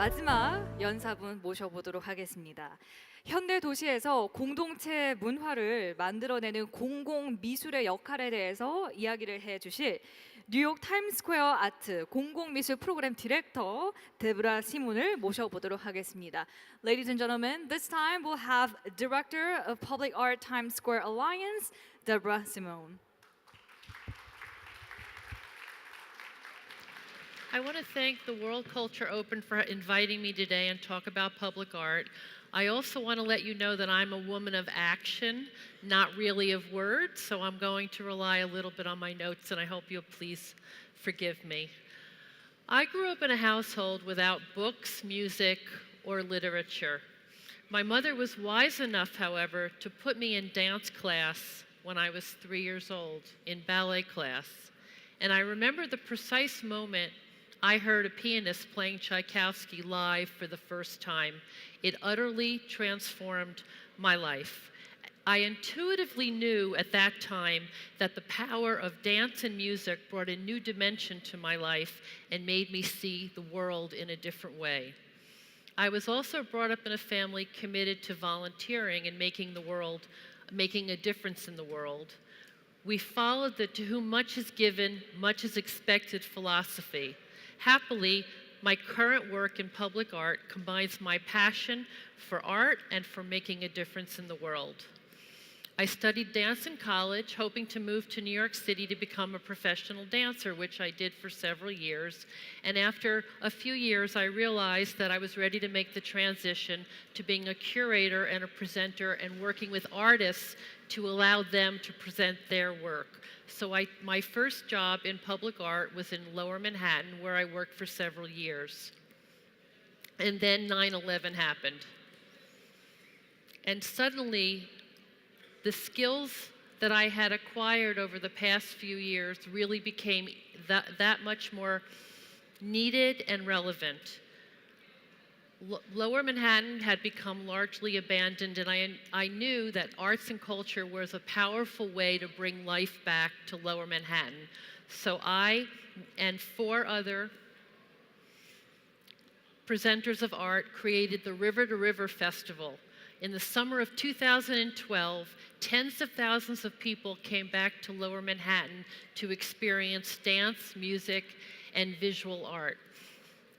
마지막 연사분 모셔보도록 하겠습니다. 현대 도시에서 공동체 문화를 만들어내는 공공 미술의 역할에 대해서 이야기를 해주실 뉴욕 타임스퀘어 아트 공공미술 프로그램 디렉터 데브라 시몬을 모셔보도록 하겠습니다. Ladies and gentlemen, this time we'll have Director of Public Art Times Square Alliance, Debra Simon. I want to thank the World Culture Open for inviting me today and talk about public art. I also want to let you know that I'm a woman of action, not really of words, so I'm going to rely a little bit on my notes, and I hope you'll please forgive me. I grew up in a household without books, music, or literature. My mother was wise enough, however, to put me in dance class when I was 3 years old, in ballet class. And I remember the precise moment I heard a pianist playing Tchaikovsky live for the first time. It utterly transformed my life. I intuitively knew at that time that the power of dance and music brought a new dimension to my life and made me see the world in a different way. I was also brought up in a family committed to volunteering and making a difference in the world. We followed the to whom much is given, much is expected philosophy. Happily, my current work in public art combines my passion for art and for making a difference in the world. I studied dance in college, hoping to move to New York City to become a professional dancer, which I did for several years. And after a few years, I realized that I was ready to make the transition to being a curator and a presenter and working with artists to allow them to present their work. So my first job in public art was in Lower Manhattan, where I worked for several years. And then 9/11 happened. And suddenly, the skills that I had acquired over the past few years really became that much more needed and relevant. Lower Manhattan had become largely abandoned, and I knew that arts and culture was a powerful way to bring life back to Lower Manhattan. So I and 4 other presenters of art created the River to River Festival. In the summer of 2012, tens of thousands of people came back to Lower Manhattan to experience dance, music, and visual art.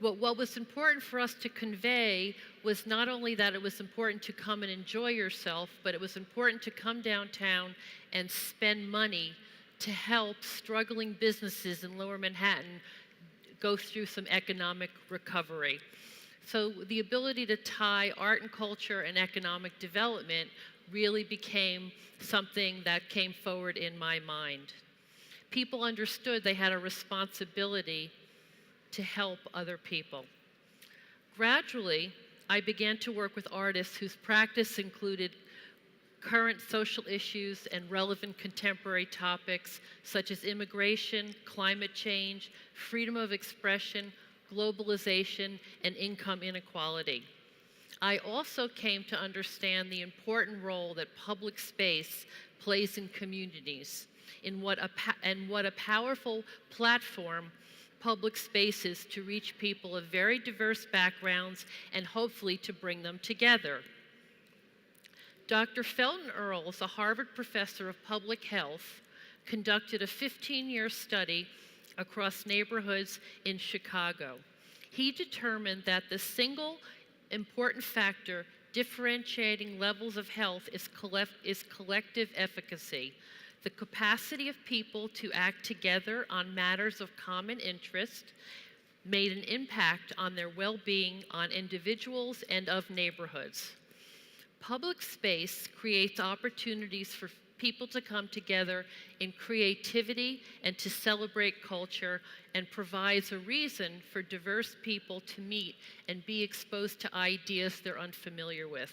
What was important for us to convey was not only that it was important to come and enjoy yourself, but it was important to come downtown and spend money to help struggling businesses in Lower Manhattan go through some economic recovery. So the ability to tie art and culture and economic development really became something that came forward in my mind. People understood they had a responsibility to help other people. Gradually, I began to work with artists whose practice included current social issues and relevant contemporary topics such as immigration, climate change, freedom of expression, globalization, and income inequality. I also came to understand the important role that public space plays in communities, and what a powerful platform public spaces to reach people of very diverse backgrounds and hopefully to bring them together. Dr. Felton Earls, a Harvard professor of public health, conducted a 15-year study across neighborhoods in Chicago. He determined that the single important factor differentiating levels of health is collective efficacy, the capacity of people to act together on matters of common interest made an impact on their well-being on individuals and of neighborhoods. Public space creates opportunities for people to come together in creativity and to celebrate culture, and provides a reason for diverse people to meet and be exposed to ideas they're unfamiliar with.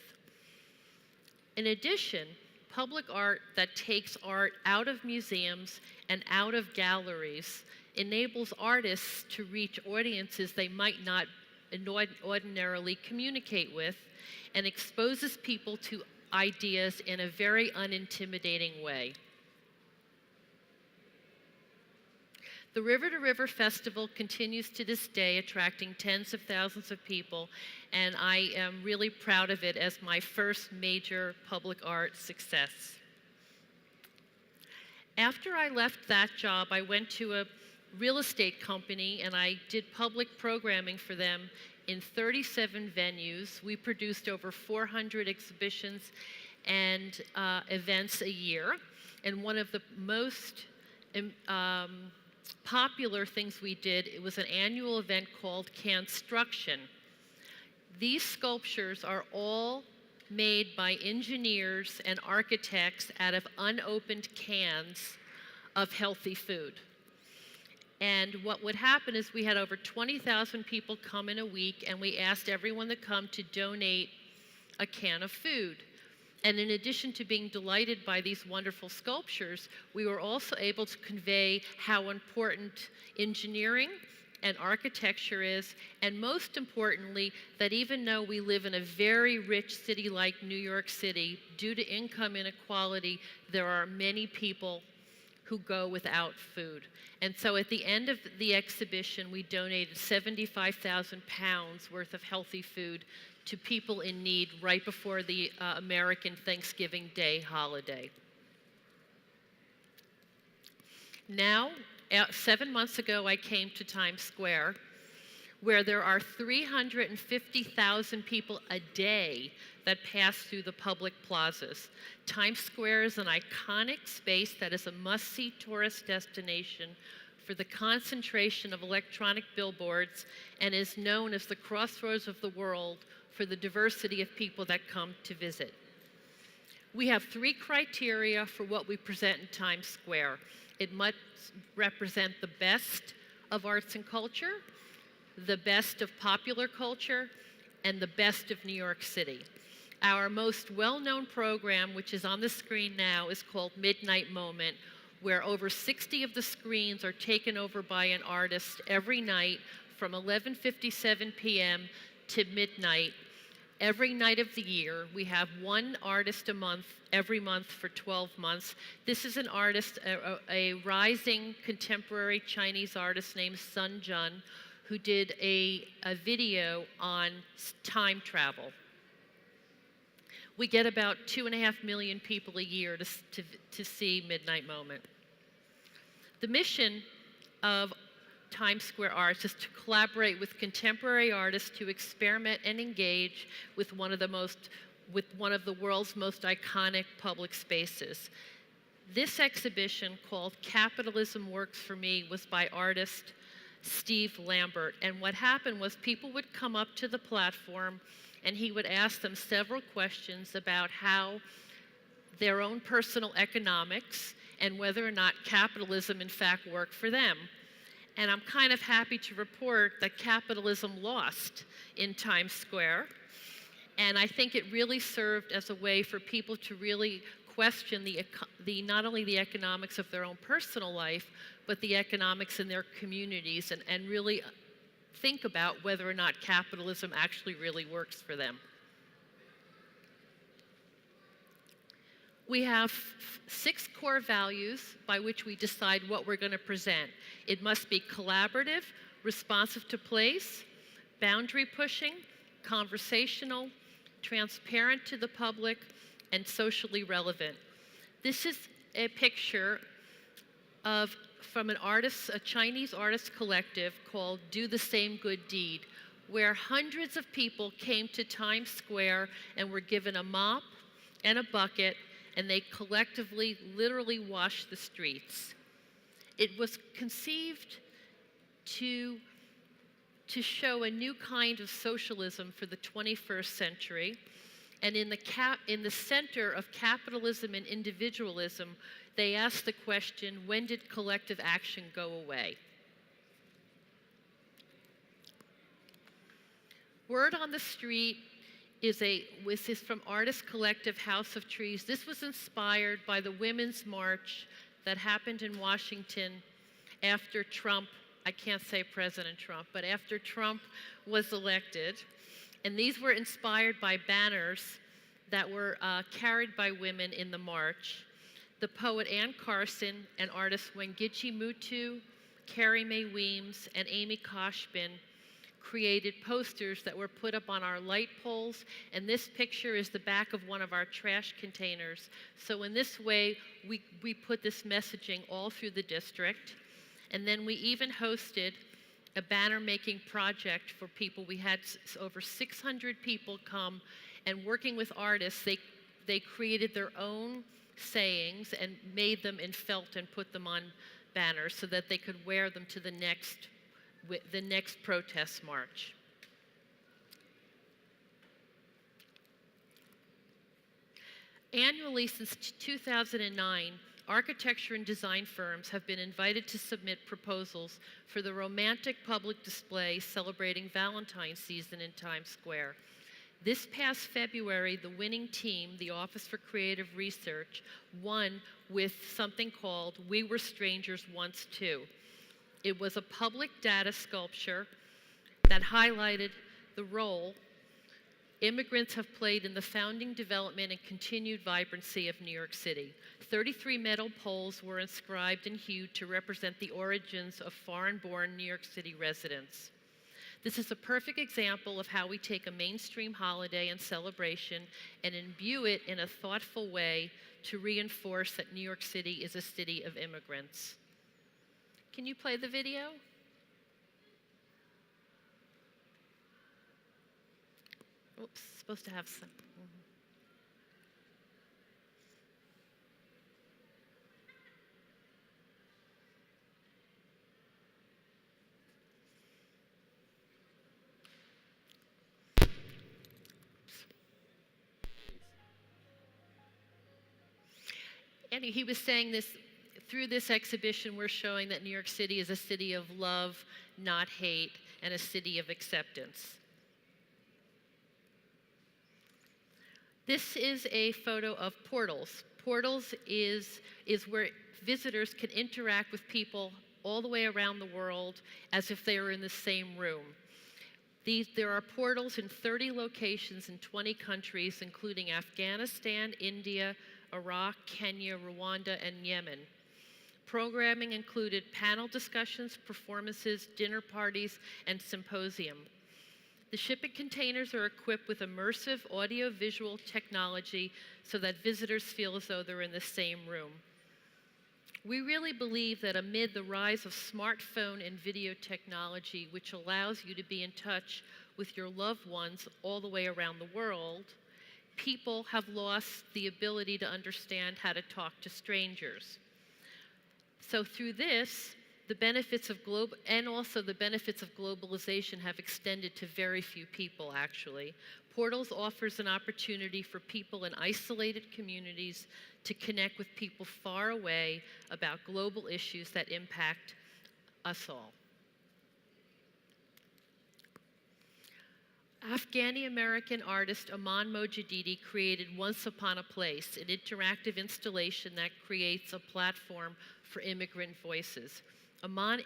In addition, public art that takes art out of museums and out of galleries enables artists to reach audiences they might not ordinarily communicate with, and exposes people to ideas in a very unintimidating way. The River to River Festival continues to this day, attracting tens of thousands of people, and I am really proud of it as my first major public art success. After I left that job, I went to a real estate company and I did public programming for them in 37 venues. We produced over 400 exhibitions and events a year. And one of the most popular things we did, it was an annual event called Canstruction. These sculptures are all made by engineers and architects out of unopened cans of healthy food. And what would happen is we had over 20,000 people come in a week, and we asked everyone to come to donate a can of food. And in addition to being delighted by these wonderful sculptures, we were also able to convey how important engineering and architecture is, and most importantly, that even though we live in a very rich city like New York City, due to income inequality, there are many people who go without food. And so at the end of the exhibition, we donated 75,000 pounds worth of healthy food to people in need right before the American Thanksgiving Day holiday. Now, 7 months ago, I came to Times Square, where there are 350,000 people a day that pass through the public plazas. Times Square is an iconic space that is a must-see tourist destination for the concentration of electronic billboards and is known as the crossroads of the world for the diversity of people that come to visit. We have 3 criteria for what we present in Times Square. It must represent the best of arts and culture, the best of popular culture, and the best of New York City. Our most well-known program, which is on the screen now, is called Midnight Moment, where over 60 of the screens are taken over by an artist every night from 11:57 p.m. to midnight. Every night of the year, we have one artist a month, every month for 12 months. This is an artist, a rising contemporary Chinese artist named Sun Jun, who did a video on time travel. We get about 2.5 million people a year to see Midnight Moment. The mission of Times Square Arts is to collaborate with contemporary artists to experiment and engage with one of the world's most iconic public spaces. This exhibition, called Capitalism Works for Me, was by artist Steve Lambert. And what happened was people would come up to the platform and he would ask them several questions about how their own personal economics and whether or not capitalism in fact worked for them. And I'm kind of happy to report that capitalism lost in Times Square. And I think it really served as a way for people to really question not only the economics of their own personal life, but the economics in their communities, and really think about whether or not capitalism actually really works for them. We have 6 core values by which we decide what we're going to present. It must be collaborative, responsive to place, boundary pushing, conversational, transparent to the public, and socially relevant. This is a picture from a Chinese artist collective called Do the Same Good Deed, where hundreds of people came to Times Square and were given a mop and a bucket, and they collectively, literally washed the streets. It was conceived to show a new kind of socialism for the 21st century. And in the center of capitalism and individualism, they asked the question, when did collective action go away? Word on the Street is from artist collective House of Trees. This was inspired by the Women's March that happened in Washington after Trump, I can't say President Trump, but after Trump was elected. And these were inspired by banners that were carried by women in the march. The poet Anne Carson and artist Wengichi Mutu Carrie Mae Weems, and Amy Koshbin created posters that were put up on our light poles, and this picture is the back of one of our trash containers. So in this way, we put this messaging all through the district. And then we even hosted a banner-making project for people. We had over 600 people come, and working with artists, they created their own sayings and made them in felt and put them on banners so that they could wear them to the next protest march. Annually since 2009, architecture and design firms have been invited to submit proposals for the romantic public display celebrating Valentine's season in Times Square. This past February, the winning team, the Office for Creative Research, won with something called We Were Strangers Once Too. It was a public data sculpture that highlighted the role immigrants have played in the founding, development, and continued vibrancy of New York City. 33 metal poles were inscribed and hued to represent the origins of foreign-born New York City residents. This is a perfect example of how we take a mainstream holiday and celebration and imbue it in a thoughtful way to reinforce that New York City is a city of immigrants. Can you play the video? Oops, supposed to have some. And he was saying this, through this exhibition, we're showing that New York City is a city of love, not hate, and a city of acceptance. This is a photo of Portals. Portals is where visitors can interact with people all the way around the world as if they were in the same room. There are portals in 30 locations in 20 countries, including Afghanistan, India, Iraq, Kenya, Rwanda, and Yemen. Programming included panel discussions, performances, dinner parties, and symposium. The shipping containers are equipped with immersive audio-visual technology so that visitors feel as though they're in the same room. We really believe that amid the rise of smartphone and video technology, which allows you to be in touch with your loved ones all the way around the world, people have lost the ability to understand how to talk to strangers. So through this, the benefits of globalization have extended to very few people, actually. Portals offers an opportunity for people in isolated communities to connect with people far away about global issues that impact us all. Afghani-American artist Aman Mojadidi created Once Upon a Place, an interactive installation that creates a platform for immigrant voices. Aman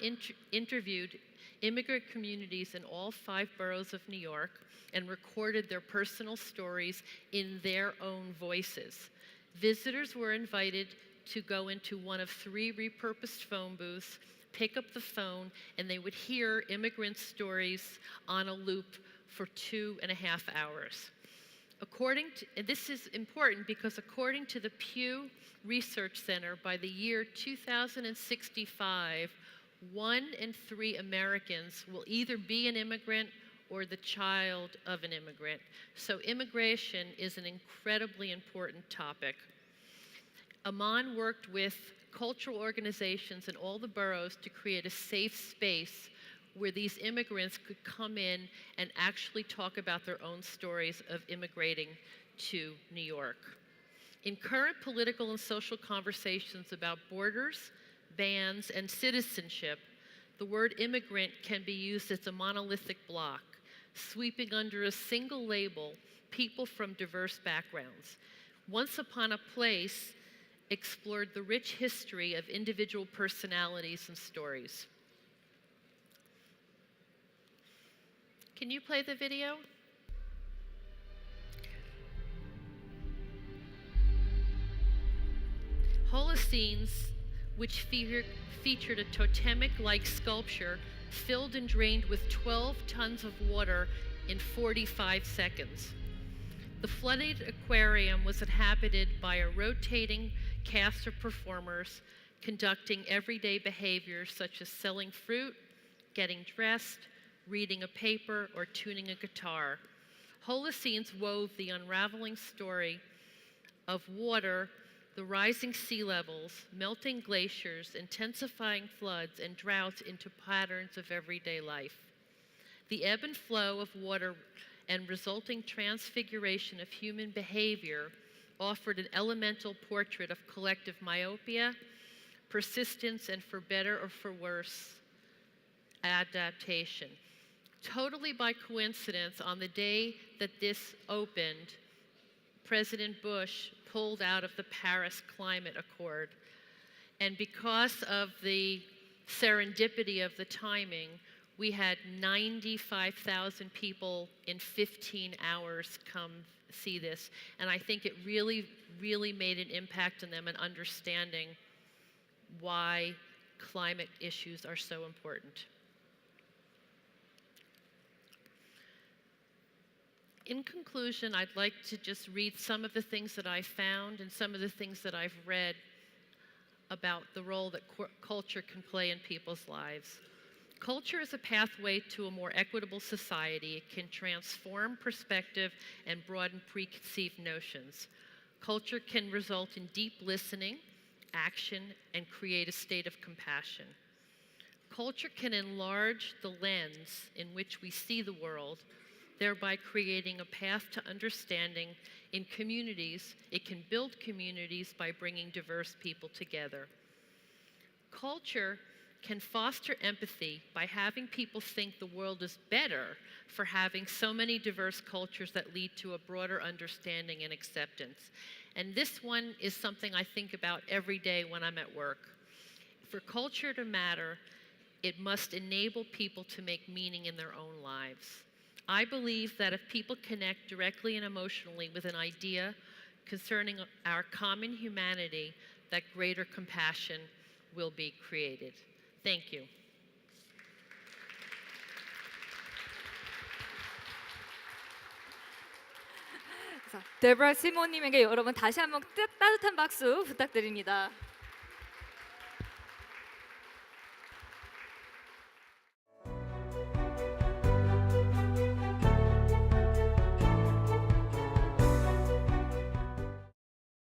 interviewed immigrant communities in all 5 boroughs of New York and recorded their personal stories in their own voices. Visitors were invited to go into one of 3 repurposed phone booths, pick up the phone, and they would hear immigrant stories on a loop for 2.5 hours. And this is important because according to the Pew Research Center, by the year 2065, 1 in 3 Americans will either be an immigrant or the child of an immigrant. So immigration is an incredibly important topic. Aman worked with cultural organizations in all the boroughs to create a safe space where these immigrants could come in and actually talk about their own stories of immigrating to New York. In current political and social conversations about borders, bans, and citizenship, the word immigrant can be used as a monolithic block, sweeping under a single label people from diverse backgrounds. Once Upon a Place explored the rich history of individual personalities and stories. Can you play the video? Holocene which featured a totemic-like sculpture filled and drained with 12 tons of water in 45 seconds. The flooded aquarium was inhabited by a rotating cast of performers conducting everyday behaviors such as selling fruit, getting dressed, reading a paper, or tuning a guitar. Holocene wove the unraveling story of water, the rising sea levels, melting glaciers, intensifying floods, and droughts into patterns of everyday life. The ebb and flow of water and resulting transfiguration of human behavior offered an elemental portrait of collective myopia, persistence, and for better or for worse, adaptation. Totally by coincidence, on the day that this opened, President Bush pulled out of the Paris Climate Accord. And because of the serendipity of the timing, we had 95,000 people in 15 hours come see this. And I think it really, really made an impact on them in understanding why climate issues are so important. In conclusion, I'd like to just read some of the things that I found and some of the things that I've read about the role that culture can play in people's lives. Culture is a pathway to a more equitable society. It can transform perspective and broaden preconceived notions. Culture can result in deep listening, action, and create a state of compassion. Culture can enlarge the lens in which we see the world, thereby creating a path to understanding in communities. It can build communities by bringing diverse people together. Culture can foster empathy by having people think the world is better for having so many diverse cultures that lead to a broader understanding and acceptance. And this one is something I think about every day when I'm at work. For culture to matter, it must enable people to make meaning in their own lives. I believe that if people connect directly and emotionally with an idea concerning our common humanity, that greater compassion will be created. Thank you. 데브라 시몬님에게 여러분 다시 한번 따뜻한 박수 부탁드립니다.